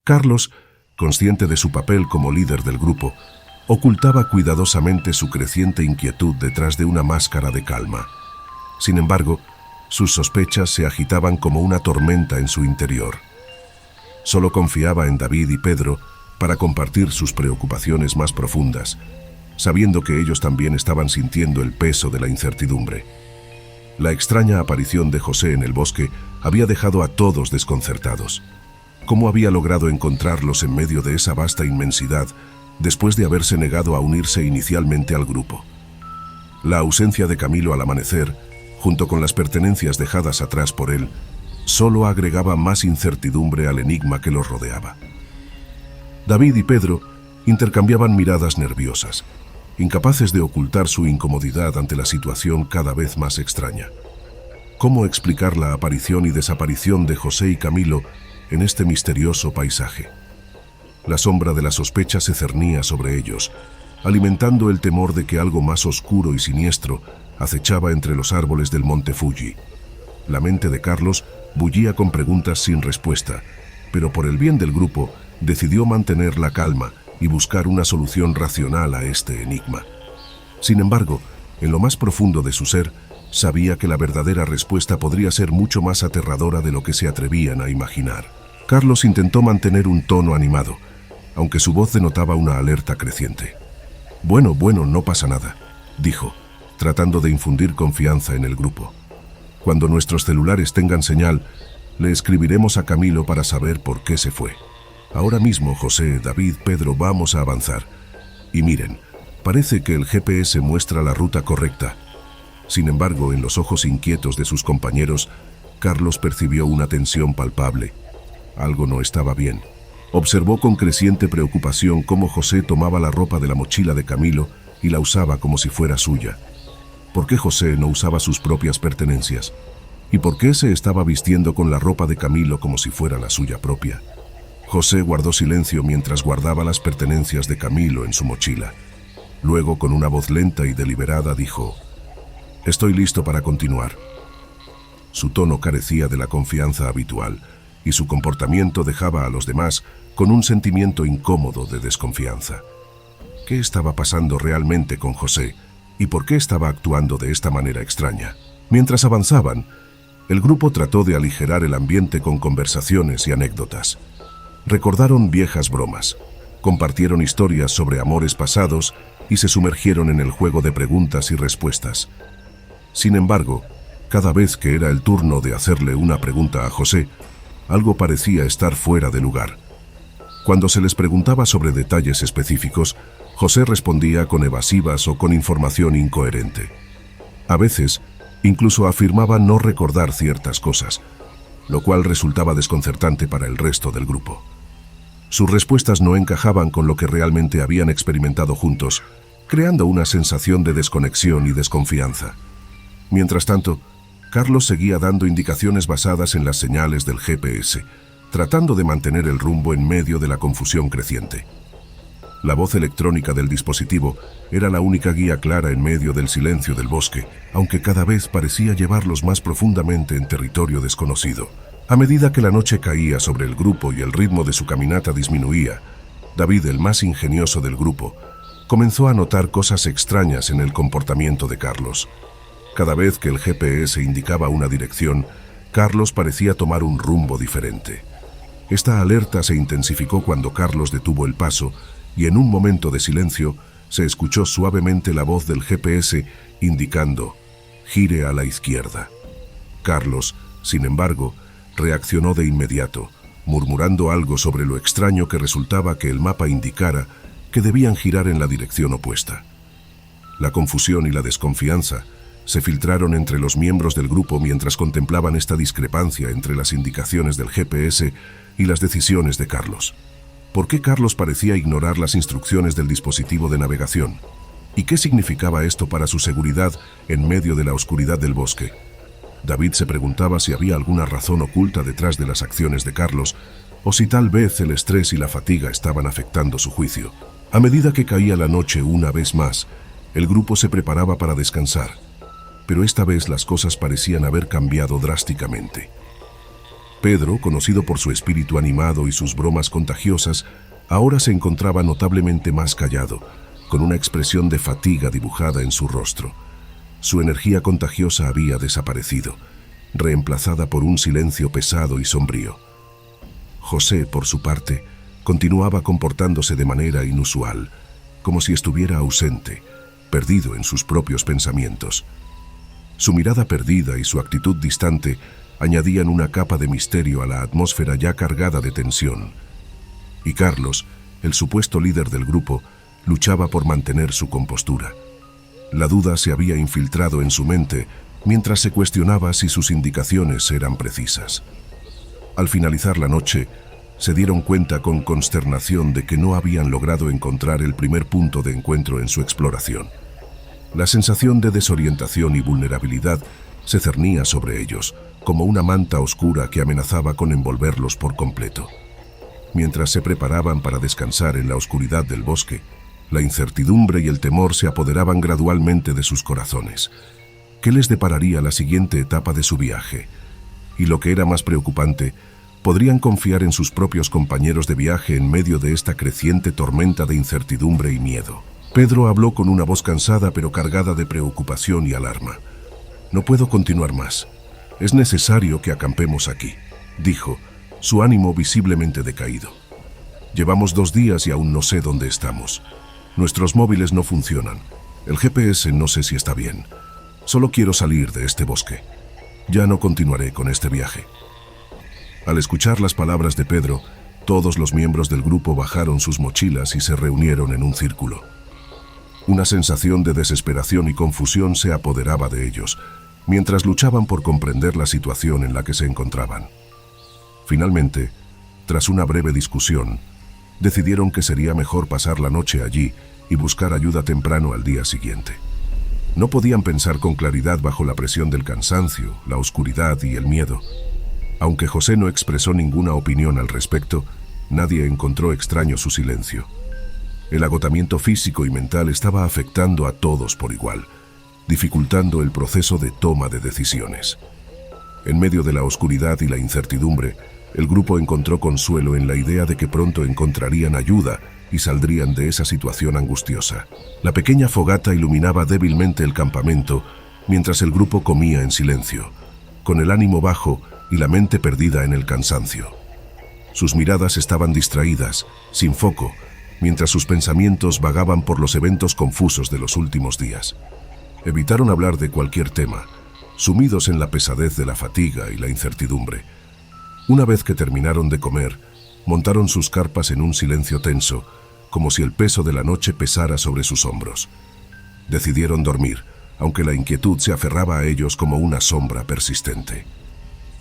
Carlos, consciente de su papel como líder del grupo, ocultaba cuidadosamente su creciente inquietud detrás de una máscara de calma. Sin embargo, sus sospechas se agitaban como una tormenta en su interior. Solo confiaba en David y Pedro para compartir sus preocupaciones más profundas, sabiendo que ellos también estaban sintiendo el peso de la incertidumbre. La extraña aparición de José en el bosque había dejado a todos desconcertados. ¿Cómo había logrado encontrarlos en medio de esa vasta inmensidad después de haberse negado a unirse inicialmente al grupo? La ausencia de Camilo al amanecer, junto con las pertenencias dejadas atrás por él, solo agregaba más incertidumbre al enigma que los rodeaba. David y Pedro intercambiaban miradas nerviosas, incapaces de ocultar su incomodidad ante la situación cada vez más extraña. ¿Cómo explicar la aparición y desaparición de José y Camilo en este misterioso paisaje? La sombra de la sospecha se cernía sobre ellos, alimentando el temor de que algo más oscuro y siniestro acechaba entre los árboles del monte Fuji. La mente de Carlos bullía con preguntas sin respuesta, pero por el bien del grupo decidió mantener la calma y buscar una solución racional a este enigma. Sin embargo, en lo más profundo de su ser, sabía que la verdadera respuesta podría ser mucho más aterradora de lo que se atrevían a imaginar. Carlos intentó mantener un tono animado, aunque su voz denotaba una alerta creciente. Bueno, no pasa nada, dijo, tratando de infundir confianza en el grupo. Cuando nuestros celulares tengan señal, le escribiremos a Camilo para saber por qué se fue. Ahora mismo, José, David, Pedro, vamos a avanzar. Y miren, parece que el GPS muestra la ruta correcta. Sin embargo, en los ojos inquietos de sus compañeros, Carlos percibió una tensión palpable. Algo no estaba bien. Observó con creciente preocupación cómo José tomaba la ropa de la mochila de Camilo y la usaba como si fuera suya. ¿Por qué José no usaba sus propias pertenencias? ¿Y por qué se estaba vistiendo con la ropa de Camilo como si fuera la suya propia? José guardó silencio mientras guardaba las pertenencias de Camilo en su mochila. Luego, con una voz lenta y deliberada, dijo: «Estoy listo para continuar». Su tono carecía de la confianza habitual, y su comportamiento dejaba a los demás con un sentimiento incómodo de desconfianza. ¿Qué estaba pasando realmente con José? ¿Y por qué estaba actuando de esta manera extraña? Mientras avanzaban, el grupo trató de aligerar el ambiente con conversaciones y anécdotas. Recordaron viejas bromas, compartieron historias sobre amores pasados y se sumergieron en el juego de preguntas y respuestas. Sin embargo, cada vez que era el turno de hacerle una pregunta a José, algo parecía estar fuera de lugar. Cuando se les preguntaba sobre detalles específicos, José respondía con evasivas o con información incoherente. A veces, incluso afirmaba no recordar ciertas cosas, lo cual resultaba desconcertante para el resto del grupo. Sus respuestas no encajaban con lo que realmente habían experimentado juntos, creando una sensación de desconexión y desconfianza. Mientras tanto, Carlos seguía dando indicaciones basadas en las señales del GPS, tratando de mantener el rumbo en medio de la confusión creciente. La voz electrónica del dispositivo era la única guía clara en medio del silencio del bosque, aunque cada vez parecía llevarlos más profundamente en territorio desconocido. A medida que la noche caía sobre el grupo y el ritmo de su caminata disminuía, David, el más ingenioso del grupo, comenzó a notar cosas extrañas en el comportamiento de Carlos. Cada vez que el GPS indicaba una dirección, Carlos parecía tomar un rumbo diferente. Esta alerta se intensificó cuando Carlos detuvo el paso y en un momento de silencio se escuchó suavemente la voz del GPS indicando: «Gire a la izquierda». Carlos, sin embargo, reaccionó de inmediato, murmurando algo sobre lo extraño que resultaba que el mapa indicara que debían girar en la dirección opuesta. La confusión y la desconfianza se filtraron entre los miembros del grupo mientras contemplaban esta discrepancia entre las indicaciones del GPS y las decisiones de Carlos. ¿Por qué Carlos parecía ignorar las instrucciones del dispositivo de navegación? ¿Y qué significaba esto para su seguridad en medio de la oscuridad del bosque? David se preguntaba si había alguna razón oculta detrás de las acciones de Carlos, o si tal vez el estrés y la fatiga estaban afectando su juicio. A medida que caía la noche una vez más, el grupo se preparaba para descansar, pero esta vez las cosas parecían haber cambiado drásticamente. Pedro, conocido por su espíritu animado y sus bromas contagiosas, ahora se encontraba notablemente más callado, con una expresión de fatiga dibujada en su rostro. Su energía contagiosa había desaparecido, reemplazada por un silencio pesado y sombrío. José, por su parte, continuaba comportándose de manera inusual, como si estuviera ausente, perdido en sus propios pensamientos. Su mirada perdida y su actitud distante añadían una capa de misterio a la atmósfera ya cargada de tensión. Y Carlos, el supuesto líder del grupo, luchaba por mantener su compostura. La duda se había infiltrado en su mente mientras se cuestionaba si sus indicaciones eran precisas. Al finalizar la noche, se dieron cuenta con consternación de que no habían logrado encontrar el primer punto de encuentro en su exploración. La sensación de desorientación y vulnerabilidad se cernía sobre ellos, como una manta oscura que amenazaba con envolverlos por completo. Mientras se preparaban para descansar en la oscuridad del bosque, la incertidumbre y el temor se apoderaban gradualmente de sus corazones. ¿Qué les depararía la siguiente etapa de su viaje? Y lo que era más preocupante, ¿podrían confiar en sus propios compañeros de viaje en medio de esta creciente tormenta de incertidumbre y miedo? Pedro habló con una voz cansada pero cargada de preocupación y alarma. «No puedo continuar más. Es necesario que acampemos aquí», dijo, su ánimo visiblemente decaído. «Llevamos 2 días y aún no sé dónde estamos. Nuestros móviles no funcionan. El GPS no sé si está bien. Solo quiero salir de este bosque. Ya no continuaré con este viaje». Al escuchar las palabras de Pedro, todos los miembros del grupo bajaron sus mochilas y se reunieron en un círculo. Una sensación de desesperación y confusión se apoderaba de ellos, mientras luchaban por comprender la situación en la que se encontraban. Finalmente, tras una breve discusión, decidieron que sería mejor pasar la noche allí y buscar ayuda temprano al día siguiente. No podían pensar con claridad bajo la presión del cansancio, la oscuridad y el miedo. Aunque José no expresó ninguna opinión al respecto, nadie encontró extraño su silencio. El agotamiento físico y mental estaba afectando a todos por igual, dificultando el proceso de toma de decisiones. En medio de la oscuridad y la incertidumbre, el grupo encontró consuelo en la idea de que pronto encontrarían ayuda y saldrían de esa situación angustiosa. La pequeña fogata iluminaba débilmente el campamento mientras el grupo comía en silencio, con el ánimo bajo y la mente perdida en el cansancio. Sus miradas estaban distraídas, sin foco, mientras sus pensamientos vagaban por los eventos confusos de los últimos días. Evitaron hablar de cualquier tema, sumidos en la pesadez de la fatiga y la incertidumbre. Una vez que terminaron de comer, montaron sus carpas en un silencio tenso, como si el peso de la noche pesara sobre sus hombros. Decidieron dormir, aunque la inquietud se aferraba a ellos como una sombra persistente.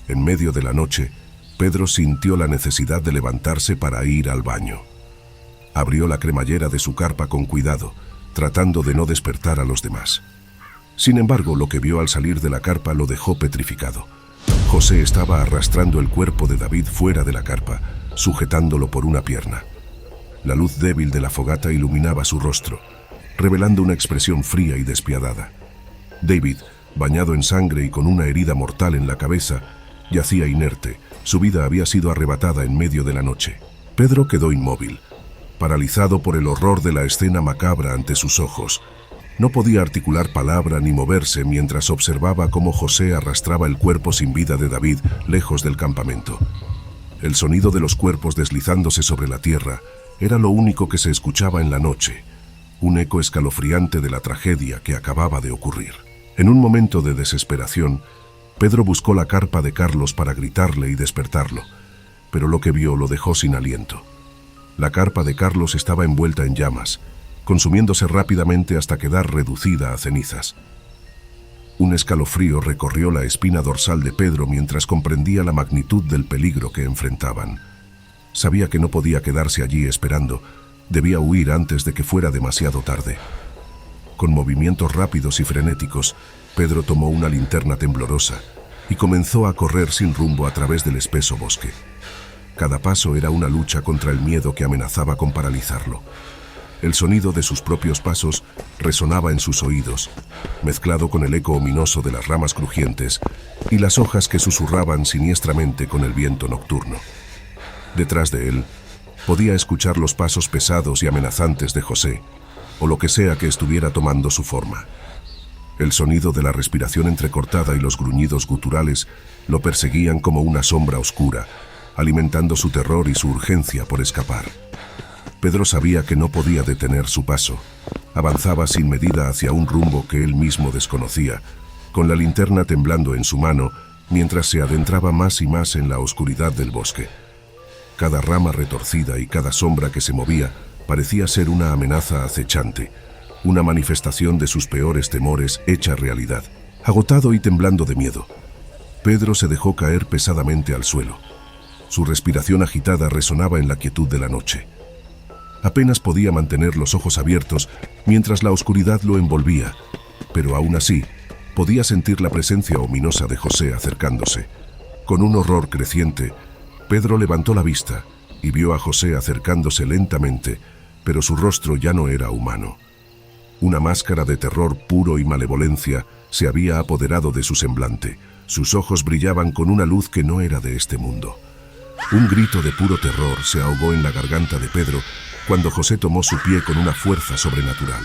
En medio de la noche, Pedro sintió la necesidad de levantarse para ir al baño. Abrió la cremallera de su carpa con cuidado, tratando de no despertar a los demás. Sin embargo, lo que vio al salir de la carpa lo dejó petrificado. José estaba arrastrando el cuerpo de David fuera de la carpa, sujetándolo por una pierna. La luz débil de la fogata iluminaba su rostro, revelando una expresión fría y despiadada. David, bañado en sangre y con una herida mortal en la cabeza, yacía inerte. Su vida había sido arrebatada en medio de la noche. Pedro quedó inmóvil, paralizado por el horror de la escena macabra ante sus ojos. No podía articular palabra ni moverse mientras observaba cómo José arrastraba el cuerpo sin vida de David lejos del campamento. El sonido de los cuerpos deslizándose sobre la tierra era lo único que se escuchaba en la noche, un eco escalofriante de la tragedia que acababa de ocurrir. En un momento de desesperación, Pedro buscó la carpa de Carlos para gritarle y despertarlo, pero lo que vio lo dejó sin aliento. La carpa de Carlos estaba envuelta en llamas, consumiéndose rápidamente hasta quedar reducida a cenizas. Un escalofrío recorrió la espina dorsal de Pedro mientras comprendía la magnitud del peligro que enfrentaban. Sabía que no podía quedarse allí esperando, debía huir antes de que fuera demasiado tarde. Con movimientos rápidos y frenéticos, Pedro tomó una linterna temblorosa y comenzó a correr sin rumbo a través del espeso bosque. Cada paso era una lucha contra el miedo que amenazaba con paralizarlo. El sonido de sus propios pasos resonaba en sus oídos, mezclado con el eco ominoso de las ramas crujientes y las hojas que susurraban siniestramente con el viento nocturno. Detrás de él, podía escuchar los pasos pesados y amenazantes de José, o lo que sea que estuviera tomando su forma. El sonido de la respiración entrecortada y los gruñidos guturales lo perseguían como una sombra oscura, alimentando su terror y su urgencia por escapar. Pedro sabía que no podía detener su paso. Avanzaba sin medida hacia un rumbo que él mismo desconocía, con la linterna temblando en su mano mientras se adentraba más y más en la oscuridad del bosque. Cada rama retorcida y cada sombra que se movía parecía ser una amenaza acechante, una manifestación de sus peores temores hecha realidad. Agotado y temblando de miedo, Pedro se dejó caer pesadamente al suelo. Su respiración agitada resonaba en la quietud de la noche. Apenas podía mantener los ojos abiertos mientras la oscuridad lo envolvía, pero aún así podía sentir la presencia ominosa de José acercándose. Con un horror creciente, Pedro levantó la vista y vio a José acercándose lentamente, pero su rostro ya no era humano. Una máscara de terror puro y malevolencia se había apoderado de su semblante. Sus ojos brillaban con una luz que no era de este mundo. Un grito de puro terror se ahogó en la garganta de Pedro cuando José tomó su pie con una fuerza sobrenatural.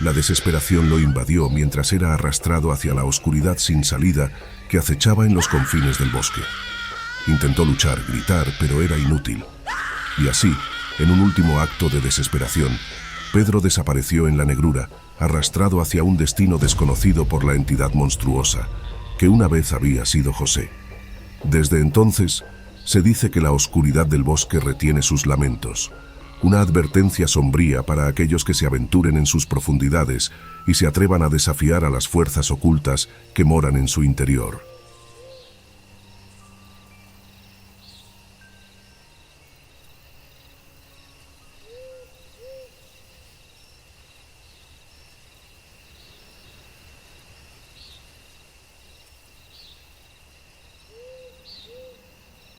La desesperación lo invadió mientras era arrastrado hacia la oscuridad sin salida que acechaba en los confines del bosque. Intentó luchar, gritar, pero era inútil. Y así, en un último acto de desesperación, Pedro desapareció en la negrura, arrastrado hacia un destino desconocido por la entidad monstruosa, que una vez había sido José. Desde entonces, se dice que la oscuridad del bosque retiene sus lamentos, una advertencia sombría para aquellos que se aventuren en sus profundidades y se atrevan a desafiar a las fuerzas ocultas que moran en su interior.